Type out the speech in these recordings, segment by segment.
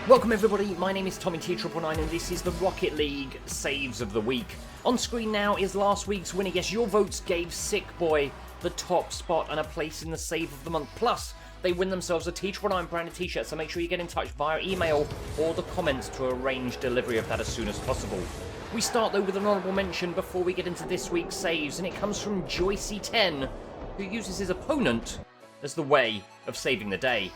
Welcome everybody, my name is Tommy T999 and this is the Rocket League Saves of the Week. On screen now is last week's winner. Yes, your votes gave Sick Boy the top spot and a place in the Save of the Month. Plus, they win themselves a T999 branded t-shirt, so make sure you get in touch via email or the comments to arrange delivery of that as soon as possible. We start though with an honourable mention before we get into this week's saves, and it comes from Joycey10, who uses his opponent as the way of saving the day.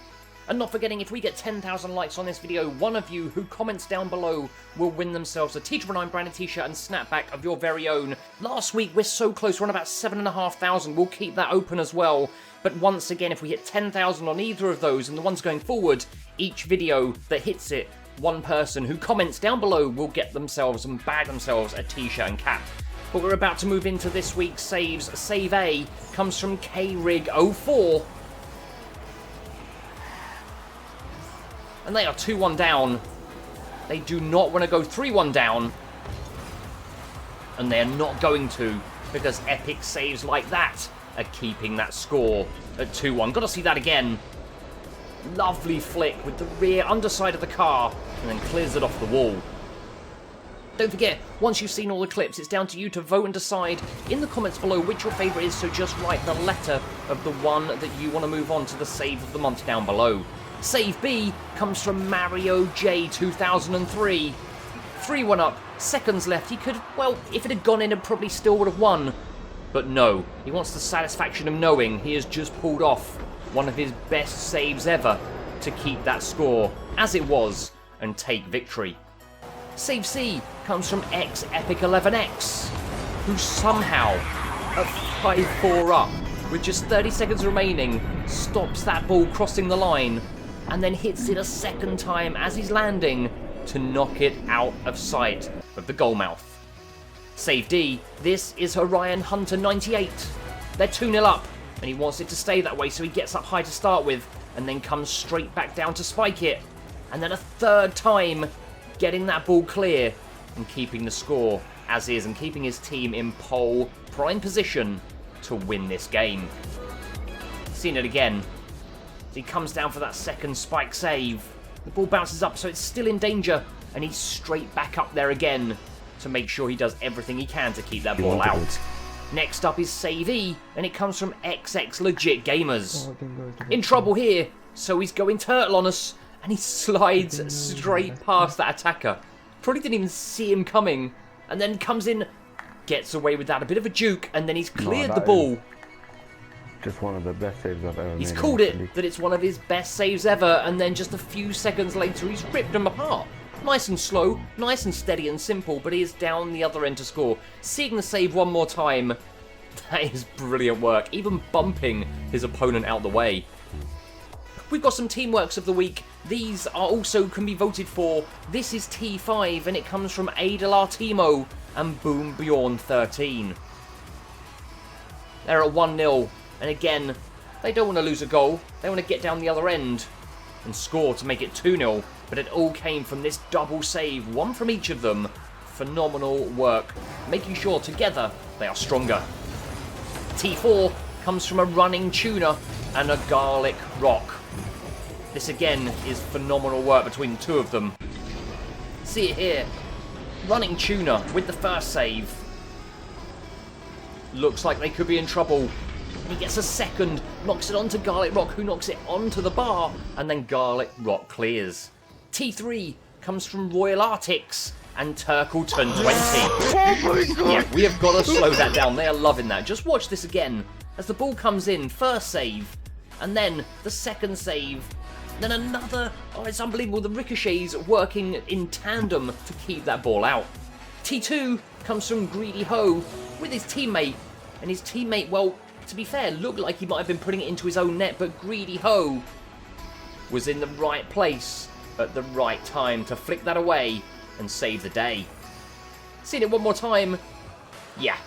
And not forgetting, if we get 10,000 likes on this video, one of you who comments down below will win themselves a T999 branded t-shirt and snapback of your very own. Last week, we're so close, we're on about 7,500. We'll keep that open as well. But once again, if we hit 10,000 on either of those, and the ones going forward, each video that hits it, one person who comments down below will get themselves and bag themselves a t-shirt and cap. But we're about to move into this week's saves. Save A comes from KRig04. And they are 2-1 down. They do not want to go 3-1 down. And they're not going to, because epic saves like that are keeping that score at 2-1. Got to see that again. Lovely flick with the rear underside of the car, and then clears it off the wall. Don't forget, once you've seen all the clips, it's down to you to vote and decide in the comments below which your favourite is, so just write the letter of the one that you want to move on to the Save of the Month down below. Save B comes from Mario J 2003. 3-1 up, seconds left. He could, well, if it had gone in, it probably still would have won. But no, he wants the satisfaction of knowing he has just pulled off one of his best saves ever to keep that score as it was and take victory. Save C comes from X Epic 11X, who somehow, at 5-4 up, with just 30 seconds remaining, stops that ball crossing the line and then hits it a second time as he's landing to knock it out of sight of the goal mouth. Save D, this is Orion Hunter 98. They're 2-0 up, and he wants it to stay that way, so he gets up high to start with, and then comes straight back down to spike it, and then a third time, getting that ball clear, and keeping the score as is, and keeping his team in pole prime position to win this game. Seen it again. He comes down for that second spike save. The ball bounces up, so it's still in danger, and he's straight back up there again to make sure he does everything he can to keep that ball out. Next up is Save E, and it comes from XX Legit Gamers. In trouble here, so he's going turtle on us, and he slides straight past that attacker. Probably didn't even see him coming, and then comes in, gets away with that, a bit of a juke, and then he's cleared the ball. Just one of the best saves I've ever made. He's called it that it's one of his best saves ever, and then just a few seconds later he's ripped them apart. Nice and slow, nice and steady and simple, but he is down the other end to score. Seeing the save one more time, that is brilliant work, even bumping his opponent out the way. We've got some teamworks of the week. These are also can be voted for. This is T5, and it comes from Adel Artimo and Boom Bjorn 13. They're at 1-0. And again, they don't want to lose a goal. They want to get down the other end and score to make it 2-0. But it all came from this double save, one from each of them. Phenomenal work, making sure together they are stronger. T4 comes from a running tuna and a garlic rock. This again is phenomenal work between the two of them. See it here. Running tuna with the first save. Looks like they could be in trouble. He gets a second, knocks it onto Garlic Rock, who knocks it onto the bar, and then Garlic Rock clears. T3 comes from Royal Arctics and Turkleton 20. Yeah, we have got to slow that down. They are loving that. Just watch this again. As the ball comes in, first save, and then the second save, then another. Oh, it's unbelievable. The ricochets working in tandem to keep that ball out. T2 comes from Greedy Ho with his teammate, and his teammate, well, to be fair, looked like he might have been putting it into his own net, but Greedy Ho was in the right place at the right time to flick that away and save the day. Seen it one more time. Yeah.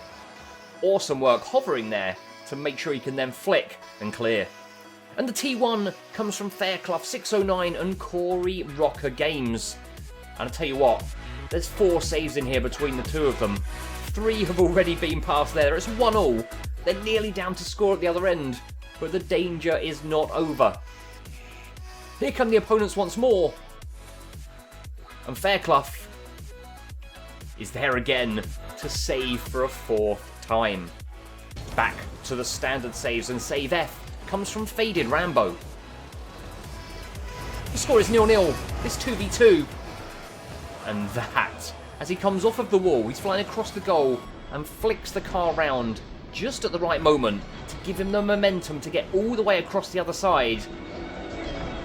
Awesome work hovering there to make sure he can then flick and clear. And the T1 comes from Fairclough 609 and Corey Rocker Games. And I tell you what, there's 4 saves in here between the two of them. 3 have already been passed there. It's 1-1. They're nearly down to score at the other end, but the danger is not over. Here come the opponents once more. And Fairclough is there again to save for a 4th time. Back to the standard saves, and save F comes from Faded Rambo. The score is 0-0. This 2v2. And that, as he comes off of the wall, he's flying across the goal and flicks the car round just at the right moment to give him the momentum to get all the way across the other side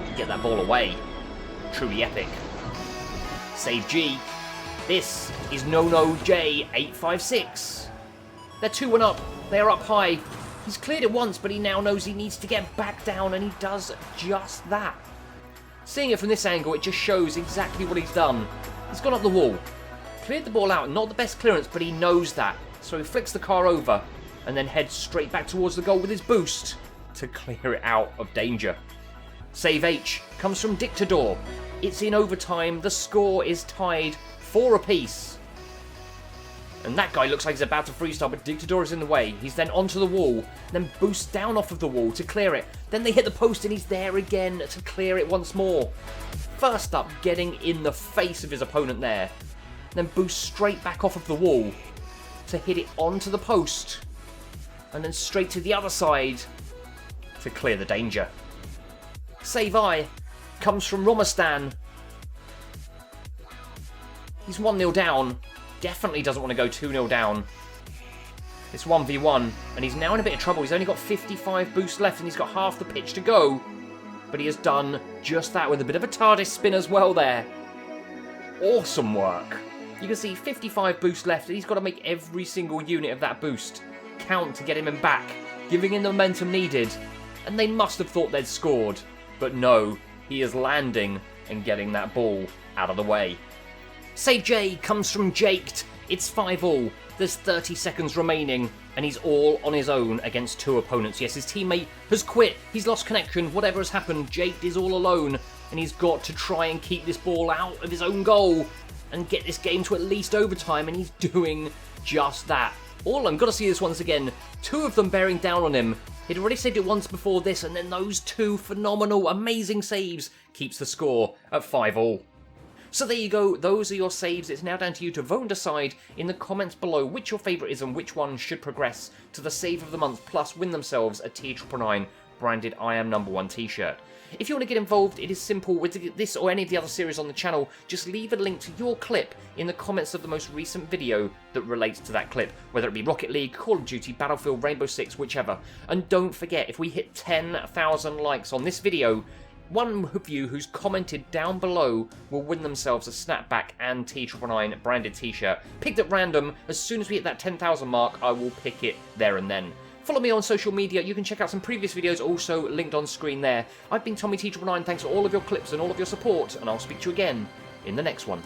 and get that ball away. Truly epic. Save G. This is No J 856. They're 2-1 up. They are up high. He's cleared it once, but he now knows he needs to get back down, and he does just that. Seeing it from this angle, it just shows exactly what he's done. He's gone up the wall, cleared the ball out, not the best clearance, but he knows that. So he flicks the car over and then heads straight back towards the goal with his boost to clear it out of danger. Save H comes from Dictador. It's in overtime, the score is tied 4 apiece. And that guy looks like he's about to freestyle, but Dictador is in the way. He's then onto the wall, then boosts down off of the wall to clear it. Then they hit the post and he's there again to clear it once more. First up, getting in the face of his opponent there. Then boosts straight back off of the wall to hit it onto the post. And then straight to the other side to clear the danger. Save I comes from Romastan. He's 1-0 down. Definitely doesn't want to go 2-0 down. It's 1v1, and he's now in a bit of trouble. He's only got 55 boosts left, and he's got half the pitch to go. But he has done just that with a bit of a TARDIS spin as well there. Awesome work. You can see 55 boosts left, and he's got to make every single unit of that boost count to get him back, giving him the momentum needed. And they must have thought they'd scored. But no, he is landing and getting that ball out of the way. Save J comes from Jaked. It's 5-all. There's 30 seconds remaining, and he's all on his own against 2 opponents. Yes, his teammate has quit. He's lost connection. Whatever has happened, Jaked is all alone, and he's got to try and keep this ball out of his own goal and get this game to at least overtime, and he's doing just that. All I'm got to see this once again. 2 of them bearing down on him. He'd already saved it once before this, and then those 2 phenomenal, amazing saves keeps the score at 5-all. So there you go, those are your saves. It's now down to you to vote and decide in the comments below which your favourite is and which one should progress to the Save of the Month, plus win themselves a T999 branded I Am Number 1 t-shirt. If you want to get involved, it is simple. With this or any of the other series on the channel, just leave a link to your clip in the comments of the most recent video that relates to that clip, whether it be Rocket League, Call of Duty, Battlefield, Rainbow Six, whichever. And don't forget, if we hit 10,000 likes on this video, one of you who's commented down below will win themselves a Snapback and T999 branded t-shirt. Picked at random. As soon as we hit that 10,000 mark, I will pick it there and then. Follow me on social media. You can check out some previous videos also linked on screen there. I've been Tommy T999. Thanks for all of your clips and all of your support, and I'll speak to you again in the next one.